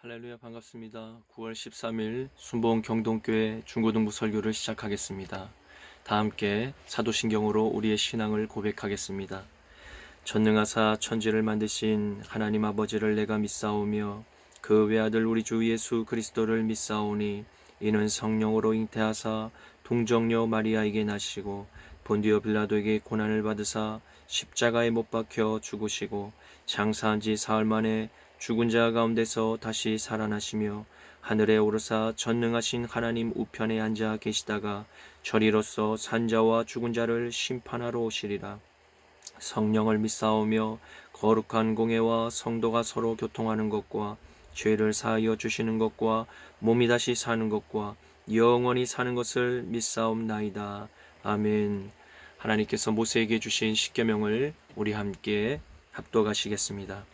할렐루야, 반갑습니다. 9월 13일 순봉 경동교회 중고등부 설교를 시작하겠습니다. 다 함께 사도신경으로 우리의 신앙을 고백하겠습니다. 전능하사 천지를 만드신 하나님 아버지를 내가 믿사오며 그 외아들 우리 주 예수 그리스도를 믿사오니 이는 성령으로 잉태하사 동정녀 마리아에게 나시고 본디오 빌라도에게 고난을 받으사 십자가에 못 박혀 죽으시고 장사한 지 사흘 만에 죽은 자 가운데서 다시 살아나시며 하늘에 오르사 전능하신 하나님 우편에 앉아 계시다가 저리로서 산자와 죽은 자를 심판하러 오시리라. 성령을 믿사오며 거룩한 공예와 성도가 서로 교통하는 것과 죄를 사하여 주시는 것과 몸이 다시 사는 것과 영원히 사는 것을 믿사옵나이다. 아멘. 하나님께서 모세에게 주신 십계명을 우리 함께 합독하시겠습니다.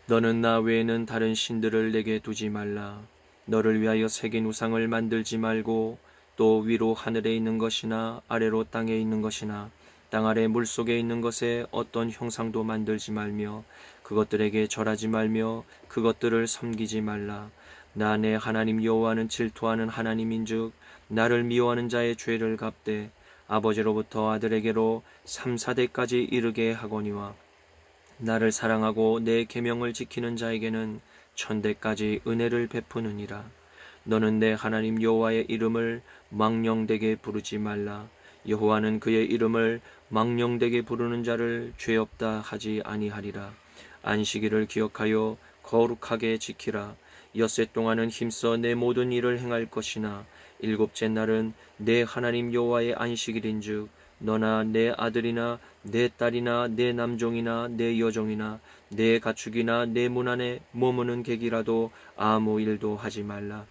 너는 나 외에는 다른 신들을 내게 두지 말라. 너를 위하여 새긴 우상을 만들지 말고 또 위로 하늘에 있는 것이나 아래로 땅에 있는 것이나 땅 아래 물속에 있는 것에 어떤 형상도 만들지 말며 그것들에게 절하지 말며 그것들을 섬기지 말라. 나 내 하나님 여호와는 질투하는 하나님인즉 나를 미워하는 자의 죄를 갚되 아버지로부터 아들에게로 3, 4대까지 이르게 하거니와 나를 사랑하고 내 계명을 지키는 자에게는 1000대까지 은혜를 베푸느니라. 너는 내 하나님 여호와의 이름을 망령되게 부르지 말라. 여호와는 그의 이름을 망령되게 부르는 자를 죄 없다 하지 아니하리라. 안식일을 기억하여 거룩하게 지키라. 엿새 동안은 힘써 내 모든 일을 행할 것이나 일곱째 날은 내 하나님 여호와의 안식일인즉 너나 내 아들이나 내 딸이나 내 남종이나 내 여종이나 내 가축이나 내 문 안에 머무는 객이라도 아무 일도 하지 말라.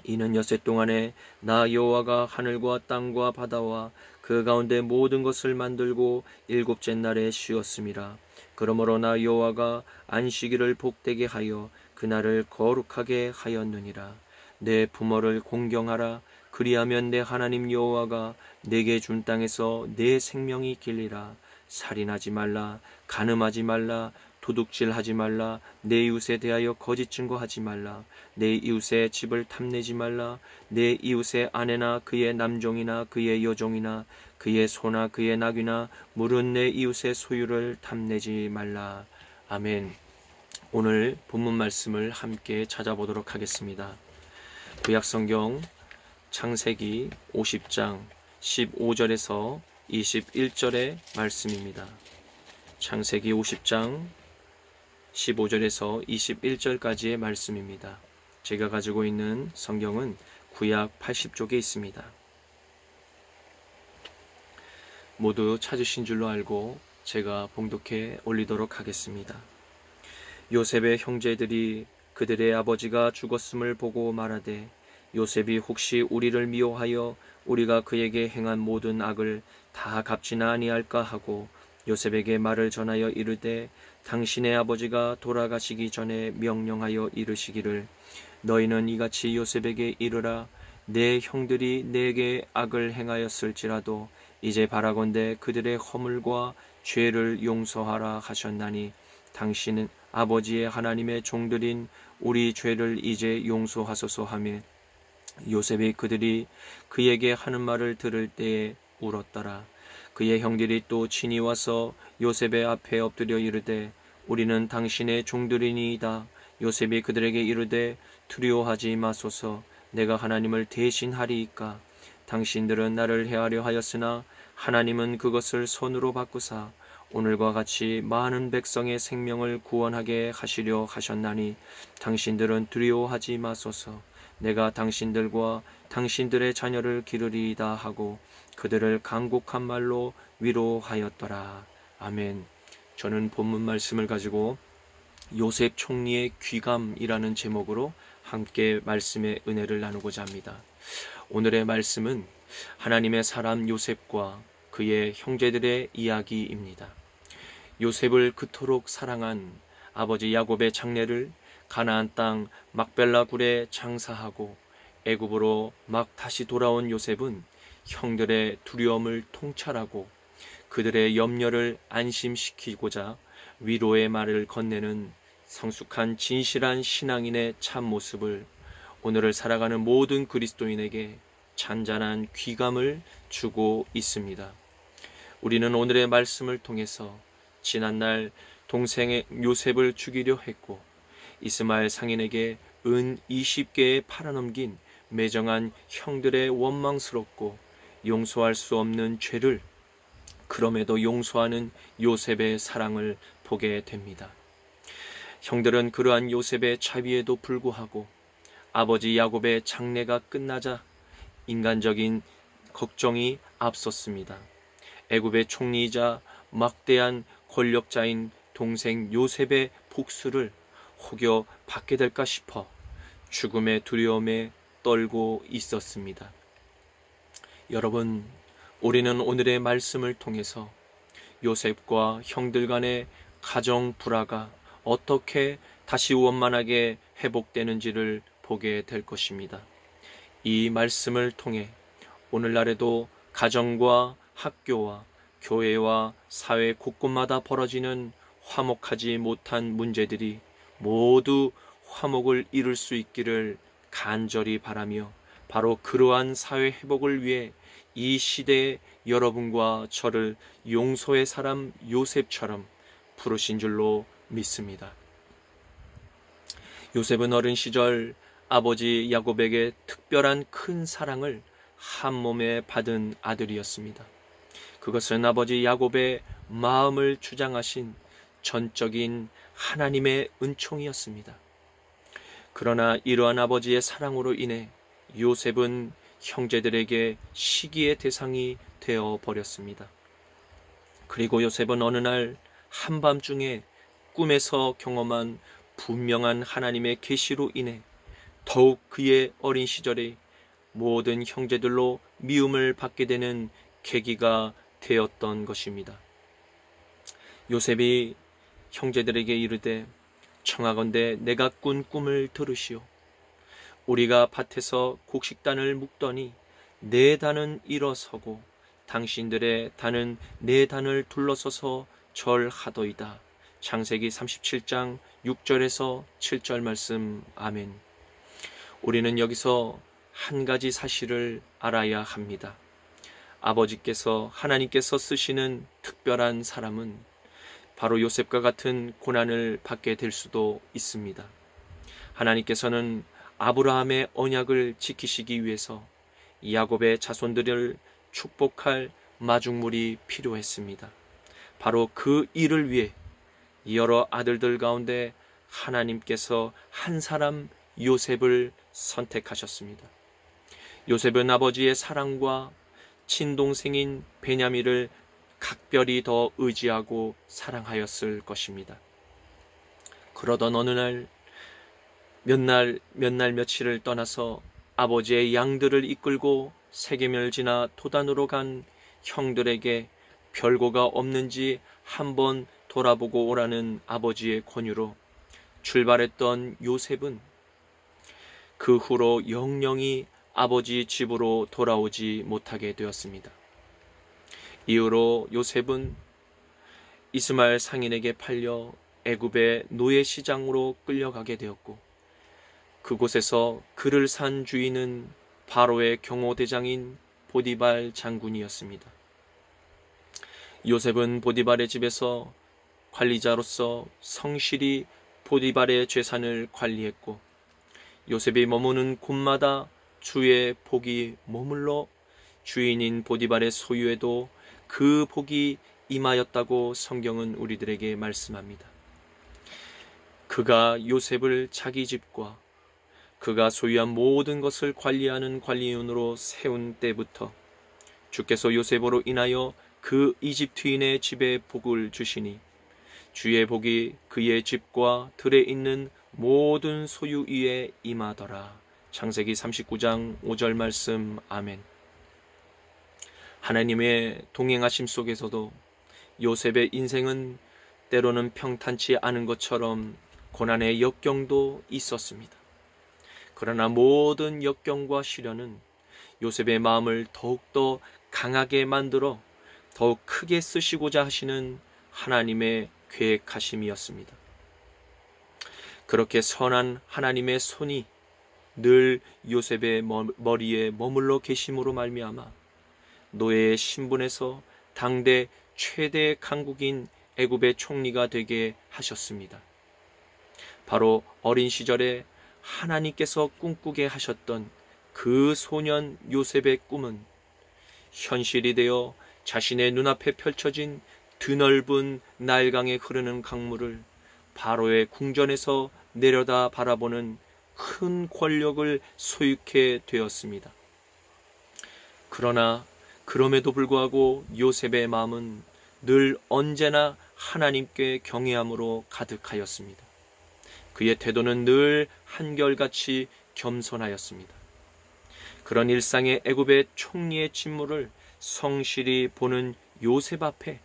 이는 엿새 동안에 나 여호와가 하늘과 땅과 바다와 그 가운데 모든 것을 만들고 일곱째 날에 쉬었음이라. 그러므로 나 여호와가 안식일을 복되게 하여 그날을 거룩하게 하였느니라. 내 부모를 공경하라. 그리하면 내 하나님 여호와가 내게 준 땅에서 내 생명이 길리라. 살인하지 말라. 간음하지 말라. 도둑질하지 말라. 내 이웃에 대하여 거짓 증거하지 말라. 내 이웃의 집을 탐내지 말라. 내 이웃의 아내나 그의 남종이나 그의 여종이나 그의 소나 그의 낙이나 물은 내 이웃의 소유를 탐내지 말라. 아멘. 오늘 본문 말씀을 함께 찾아보도록 하겠습니다. 구약성경 창세기 50장 15절에서 21절의 말씀입니다. 창세기 50장 15절에서 21절까지의 말씀입니다. 제가 가지고 있는 성경은 구약 80쪽에 있습니다. 모두 찾으신 줄로 알고 제가 봉독해 올리도록 하겠습니다. 요셉의 형제들이 그들의 아버지가 죽었음을 보고 말하되 요셉이 혹시 우리를 미워하여 우리가 그에게 행한 모든 악을 다 갚지나 아니할까 하고 요셉에게 말을 전하여 이르되 당신의 아버지가 돌아가시기 전에 명령하여 이르시기를 너희는 이같이 요셉에게 이르라. 내 형들이 내게 악을 행하였을지라도 이제 바라건대 그들의 허물과 죄를 용서하라 하셨나니 당신은 아버지의 하나님의 종들인 우리 죄를 이제 용서하소서 하며 요셉이 그들이 그에게 하는 말을 들을 때에 울었더라. 그의 형들이 또 친히 와서 요셉의 앞에 엎드려 이르되 우리는 당신의 종들이니이다. 요셉이 그들에게 이르되 두려워하지 마소서. 내가 하나님을 대신하리이까. 당신들은 나를 해하려 하였으나 하나님은 그것을 선으로 바꾸사 오늘과 같이 많은 백성의 생명을 구원하게 하시려 하셨나니 당신들은 두려워하지 마소서. 내가 당신들과 당신들의 자녀를 기르리이다 하고 그들을 간곡한 말로 위로하였더라. 아멘. 저는 본문 말씀을 가지고 요셉 총리의 귀감이라는 제목으로 함께 말씀의 은혜를 나누고자 합니다. 오늘의 말씀은 하나님의 사람 요셉과 그의 형제들의 이야기입니다. 요셉을 그토록 사랑한 아버지 야곱의 장례를 가나안 땅 막벨라 굴에 장사하고 애굽으로 막 다시 돌아온 요셉은 형들의 두려움을 통찰하고 그들의 염려를 안심시키고자 위로의 말을 건네는 성숙한 진실한 신앙인의 참 모습을 오늘을 살아가는 모든 그리스도인에게 잔잔한 귀감을 주고 있습니다. 우리는 오늘의 말씀을 통해서 지난날 동생의 요셉을 죽이려 했고 이스마엘 상인에게 은 20개에 팔아넘긴 매정한 형들의 원망스럽고 용서할 수 없는 죄를 그럼에도 용서하는 요셉의 사랑을 보게 됩니다. 형들은 그러한 요셉의 자비에도 불구하고 아버지 야곱의 장례가 끝나자 인간적인 걱정이 앞섰습니다. 애굽의 총리이자 막대한 권력자인 동생 요셉의 복수를 혹여 받게 될까 싶어 죽음의 두려움에 떨고 있었습니다. 여러분, 우리는 오늘의 말씀을 통해서 요셉과 형들 간의 가정 불화가 어떻게 다시 원만하게 회복되는지를 보게 될 것입니다. 이 말씀을 통해 오늘날에도 가정과 학교와 교회와 사회 곳곳마다 벌어지는 화목하지 못한 문제들이 모두 화목을 이룰 수 있기를 간절히 바라며 바로 그러한 사회 회복을 위해 이 시대의 여러분과 저를 용서의 사람 요셉처럼 부르신 줄로 믿습니다. 요셉은 어린 시절 아버지 야곱에게 특별한 큰 사랑을 한 몸에 받은 아들이었습니다. 그것은 아버지 야곱의 마음을 주장하신 전적인 하나님의 은총이었습니다. 그러나 이러한 아버지의 사랑으로 인해 요셉은 형제들에게 시기의 대상이 되어 버렸습니다. 그리고 요셉은 어느 날 한밤중에 꿈에서 경험한 분명한 하나님의 계시로 인해 더욱 그의 어린 시절에 모든 형제들로 미움을 받게 되는 계기가 되었던 것입니다. 요셉이 형제들에게 이르되 청하건대 내가 꾼 꿈을 들으시오. 우리가 밭에서 곡식단을 묶더니 네 단은 일어서고 당신들의 단은 네 단을 둘러서서 절하더이다. 창세기 37장 6절에서 7절 말씀. 아멘. 우리는 여기서 한 가지 사실을 알아야 합니다. 아버지께서 하나님께서 쓰시는 특별한 사람은 바로 요셉과 같은 고난을 받게 될 수도 있습니다. 하나님께서는 아브라함의 언약을 지키시기 위해서 야곱의 자손들을 축복할 마중물이 필요했습니다. 바로 그 일을 위해 여러 아들들 가운데 하나님께서 한 사람 요셉을 선택하셨습니다. 요셉은 아버지의 사랑과 친동생인 베냐민을 각별히 더 의지하고 사랑하였을 것입니다. 그러던 어느 날 몇 날 며칠을 떠나서 아버지의 양들을 이끌고 세계멸 지나 도단으로 간 형들에게 별거가 없는지 한번 돌아보고 오라는 아버지의 권유로 출발했던 요셉은 그 후로 영영이 아버지 집으로 돌아오지 못하게 되었습니다. 이후로 요셉은 이스마엘 상인에게 팔려 애굽의 노예 시장으로 끌려가게 되었고 그곳에서 그를 산 주인은 바로의 경호대장인 보디발 장군이었습니다. 요셉은 보디발의 집에서 관리자로서 성실히 보디발의 재산을 관리했고 요셉이 머무는 곳마다 주의 복이 머물러 주인인 보디발의 소유에도 그 복이 임하였다고 성경은 우리들에게 말씀합니다. 그가 요셉을 자기 집과 그가 소유한 모든 것을 관리하는 관리인으로 세운 때부터 주께서 요셉으로 인하여 그 이집트인의 집에 복을 주시니 주의 복이 그의 집과 들에 있는 모든 소유 위에 임하더라. 창세기 39장 5절 말씀. 아멘. 하나님의 동행하심 속에서도 요셉의 인생은 때로는 평탄치 않은 것처럼 고난의 역경도 있었습니다. 그러나 모든 역경과 시련은 요셉의 마음을 더욱더 강하게 만들어 더욱 크게 쓰시고자 하시는 하나님의 계획하심이었습니다. 그렇게 선한 하나님의 손이 늘 요셉의 머리에 머물러 계심으로 말미암아 노예의 신분에서 당대 최대 강국인 애굽의 총리가 되게 하셨습니다. 바로 어린 시절에 하나님께서 꿈꾸게 하셨던 그 소년 요셉의 꿈은 현실이 되어 자신의 눈앞에 펼쳐진 드넓은 나일강에 흐르는 강물을 바로의 궁전에서 내려다 바라보는 큰 권력을 소유케 되었습니다. 그러나 그럼에도 불구하고 요셉의 마음은 늘 언제나 하나님께 경외함으로 가득하였습니다. 그의 태도는 늘 한결같이 겸손하였습니다. 그런 일상의 애굽의 총리의 직무를 성실히 보는 요셉 앞에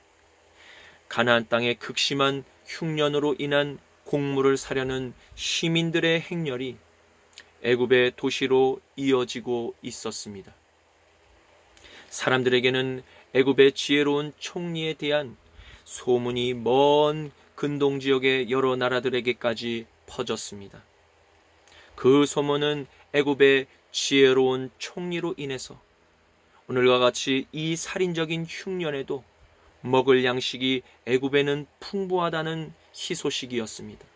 가나안 땅의 극심한 흉년으로 인한 곡물을 사려는 시민들의 행렬이 애굽의 도시로 이어지고 있었습니다. 사람들에게는 애굽의 지혜로운 총리에 대한 소문이 먼 근동 지역의 여러 나라들에게까지 퍼졌습니다. 그 소문은 애굽의 지혜로운 총리로 인해서 오늘과 같이 이 살인적인 흉년에도 먹을 양식이 애굽에는 풍부하다는 희소식이었습니다.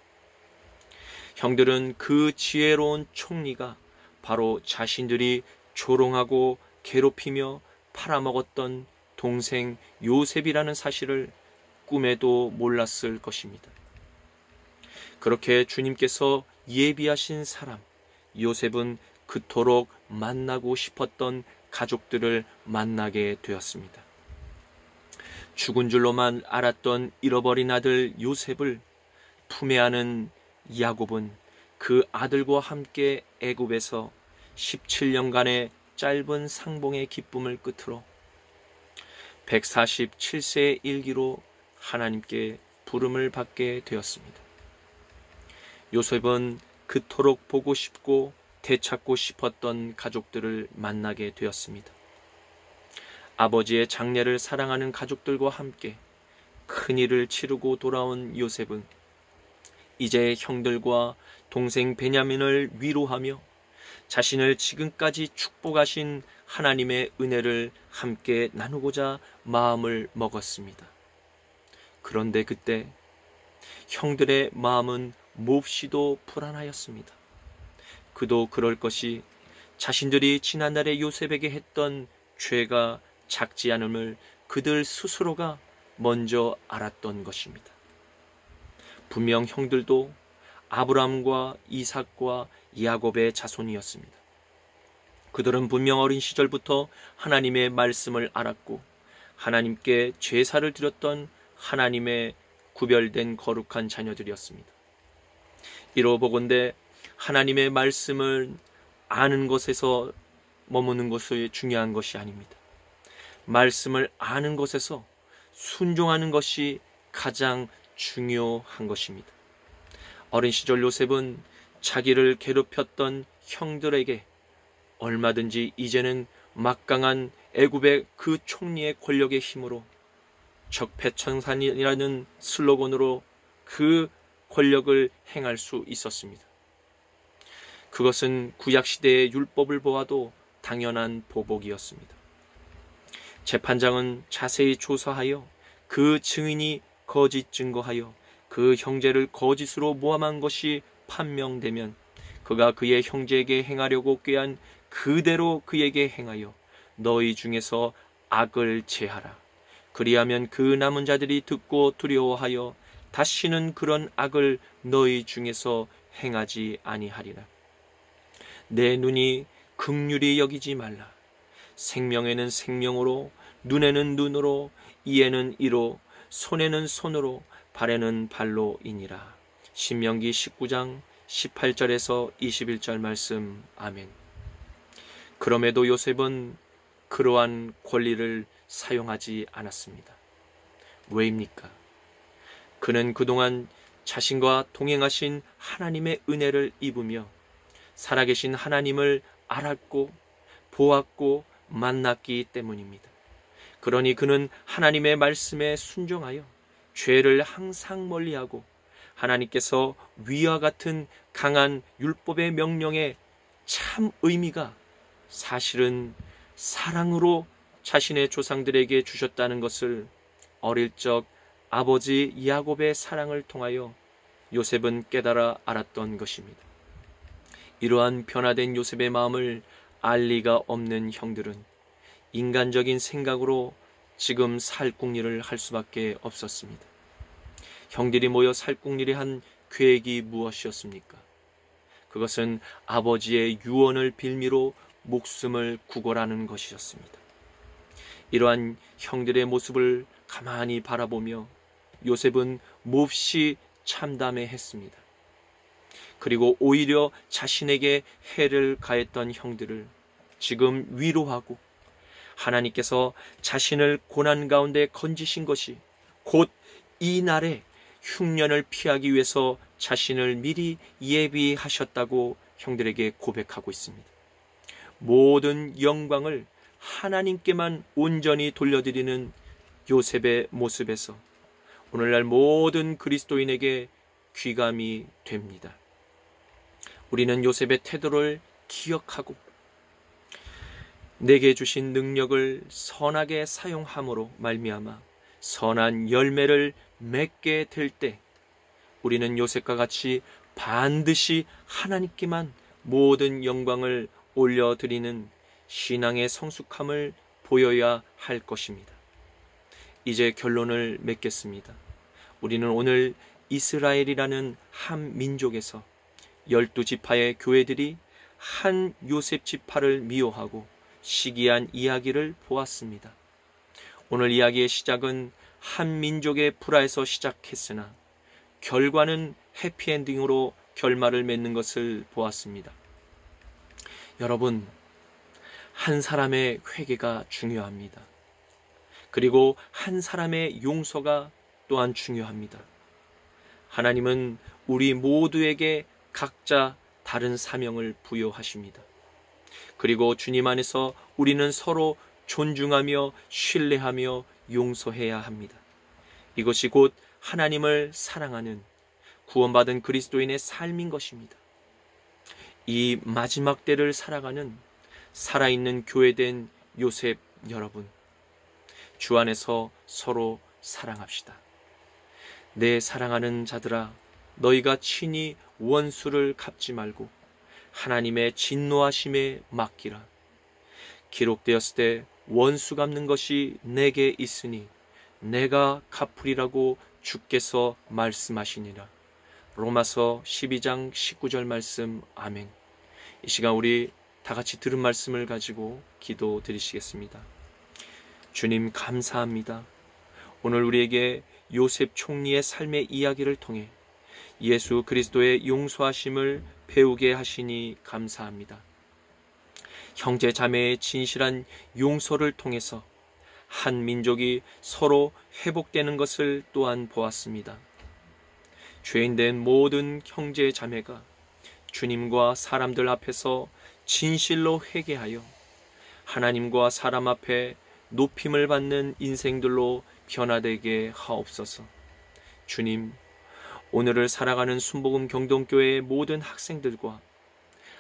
형들은 그 지혜로운 총리가 바로 자신들이 조롱하고 괴롭히며 팔아먹었던 동생 요셉이라는 사실을 꿈에도 몰랐을 것입니다. 그렇게 주님께서 예비하신 사람 요셉은 그토록 만나고 싶었던 가족들을 만나게 되었습니다. 죽은 줄로만 알았던 잃어버린 아들 요셉을 품에 안은 야곱은 그 아들과 함께 애굽에서 17년간의 짧은 상봉의 기쁨을 끝으로 147세의 일기로 하나님께 부름을 받게 되었습니다. 요셉은 그토록 보고 싶고 되찾고 싶었던 가족들을 만나게 되었습니다. 아버지의 장례를 사랑하는 가족들과 함께 큰일을 치르고 돌아온 요셉은 이제 형들과 동생 베냐민을 위로하며 자신을 지금까지 축복하신 하나님의 은혜를 함께 나누고자 마음을 먹었습니다. 그런데 그때 형들의 마음은 몹시도 불안하였습니다. 그도 그럴 것이 자신들이 지난날에 요셉에게 했던 죄가 작지 않음을 그들 스스로가 먼저 알았던 것입니다. 분명 형들도 아브라함과 이삭과 야곱의 자손이었습니다. 그들은 분명 어린 시절부터 하나님의 말씀을 알았고 하나님께 제사를 드렸던 하나님의 구별된 거룩한 자녀들이었습니다. 이로보건대 하나님의 말씀을 아는 것에서 머무는 것이 중요한 것이 아닙니다. 말씀을 아는 것에서 순종하는 것이 가장 중요한 것입니다. 어린 시절 요셉은 자기를 괴롭혔던 형들에게 얼마든지 이제는 막강한 애굽의 그 총리의 권력의 힘으로 적폐청산이라는 슬로건으로 그 권력을 행할 수 있었습니다. 그것은 구약시대의 율법을 보아도 당연한 보복이었습니다. 재판장은 자세히 조사하여 그 증인이 거짓 증거하여 그 형제를 거짓으로 모함한 것이 판명되면 그가 그의 형제에게 행하려고 꾀한 그대로 그에게 행하여 너희 중에서 악을 제하라. 그리하면 그 남은 자들이 듣고 두려워하여 다시는 그런 악을 너희 중에서 행하지 아니하리라. 내 눈이 긍휼히 여기지 말라. 생명에는 생명으로, 눈에는 눈으로, 이에는 이로, 손에는 손으로, 발에는 발로이니라. 신명기 19장 18절에서 21절 말씀. 아멘. 그럼에도 요셉은 그러한 권리를 사용하지 않았습니다. 왜입니까? 그는 그동안 자신과 동행하신 하나님의 은혜를 입으며 살아계신 하나님을 알았고 보았고 만났기 때문입니다. 그러니 그는 하나님의 말씀에 순종하여 죄를 항상 멀리하고 하나님께서 위와 같은 강한 율법의 명령의 참 의미가 사실은 사랑으로 자신의 조상들에게 주셨다는 것을 어릴 적 아버지 야곱의 사랑을 통하여 요셉은 깨달아 알았던 것입니다. 이러한 변화된 요셉의 마음을 알 리가 없는 형들은 인간적인 생각으로 지금 살궁리를 할 수밖에 없었습니다. 형들이 모여 살궁리를 한 계획이 무엇이었습니까? 그것은 아버지의 유언을 빌미로 목숨을 구걸하는 것이었습니다. 이러한 형들의 모습을 가만히 바라보며 요셉은 몹시 참담해했습니다. 그리고 오히려 자신에게 해를 가했던 형들을 지금 위로하고 하나님께서 자신을 고난 가운데 건지신 것이 곧 이 날에 흉년을 피하기 위해서 자신을 미리 예비하셨다고 형들에게 고백하고 있습니다. 모든 영광을 하나님께만 온전히 돌려드리는 요셉의 모습에서 오늘날 모든 그리스도인에게 귀감이 됩니다. 우리는 요셉의 태도를 기억하고 내게 주신 능력을 선하게 사용함으로 말미암아 선한 열매를 맺게 될 때 우리는 요셉과 같이 반드시 하나님께만 모든 영광을 올려드리는 신앙의 성숙함을 보여야 할 것입니다. 이제 결론을 맺겠습니다. 우리는 오늘 이스라엘이라는 한 민족에서 12지파의 교회들이 한 요셉 지파를 미워하고 시기한 이야기를 보았습니다. 오늘 이야기의 시작은 한 민족의 불화에서 시작했으나 결과는 해피엔딩으로 결말을 맺는 것을 보았습니다. 여러분, 한 사람의 회개가 중요합니다. 그리고 한 사람의 용서가 또한 중요합니다. 하나님은 우리 모두에게 각자 다른 사명을 부여하십니다. 그리고 주님 안에서 우리는 서로 존중하며 신뢰하며 용서해야 합니다. 이것이 곧 하나님을 사랑하는 구원받은 그리스도인의 삶인 것입니다. 이 마지막 때를 살아가는 살아있는 교회된 요셉 여러분, 주 안에서 서로 사랑합시다. 내 사랑하는 자들아, 너희가 친히 원수를 갚지 말고 하나님의 진노하심에 맡기라. 기록되었을 때 원수 갚는 것이 내게 있으니 내가 갚으리라고 주께서 말씀하시니라. 로마서 12장 19절 말씀. 아멘. 이 시간 우리 다 같이 들은 말씀을 가지고 기도 드리시겠습니다. 주님, 감사합니다. 오늘 우리에게 요셉 총리의 삶의 이야기를 통해 예수 그리스도의 용서하심을 배우게 하시니 감사합니다. 형제 자매의 진실한 용서를 통해서 한 민족이 서로 회복되는 것을 또한 보았습니다. 죄인된 모든 형제 자매가 주님과 사람들 앞에서 진실로 회개하여 하나님과 사람 앞에 높임을 받는 인생들로 변화되게 하옵소서. 주님, 오늘을 살아가는 순복음 경동교회의 모든 학생들과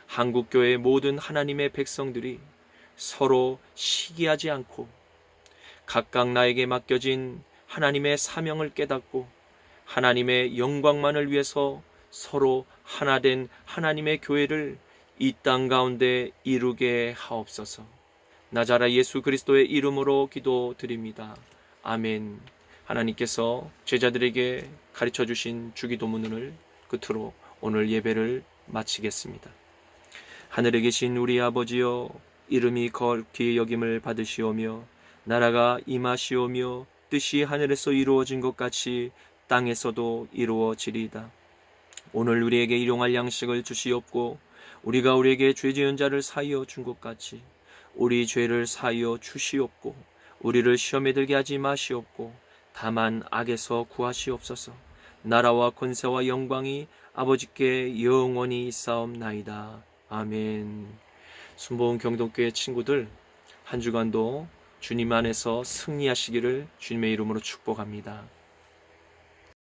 한국교회의 모든 하나님의 백성들이 서로 시기하지 않고 각각 나에게 맡겨진 하나님의 사명을 깨닫고 하나님의 영광만을 위해서 서로 하나된 하나님의 교회를 이 땅 가운데 이루게 하옵소서. 나자라 예수 그리스도의 이름으로 기도드립니다. 아멘. 하나님께서 제자들에게 가르쳐 주신 주기도문을 끝으로 오늘 예배를 마치겠습니다. 하늘에 계신 우리 아버지여, 이름이 거룩히 여김을 받으시오며 나라가 임하시오며 뜻이 하늘에서 이루어진 것 같이 땅에서도 이루어지리이다. 오늘 우리에게 일용할 양식을 주시옵고 우리가 우리에게 죄 지은 자를 사하여 준 것 같이 우리 죄를 사하여 주시옵고 우리를 시험에 들게 하지 마시옵고 다만 악에서 구하시옵소서. 나라와 권세와 영광이 아버지께 영원히 있사옵나이다. 아멘. 순복음 경동교회 친구들, 한 주간도 주님 안에서 승리하시기를 주님의 이름으로 축복합니다.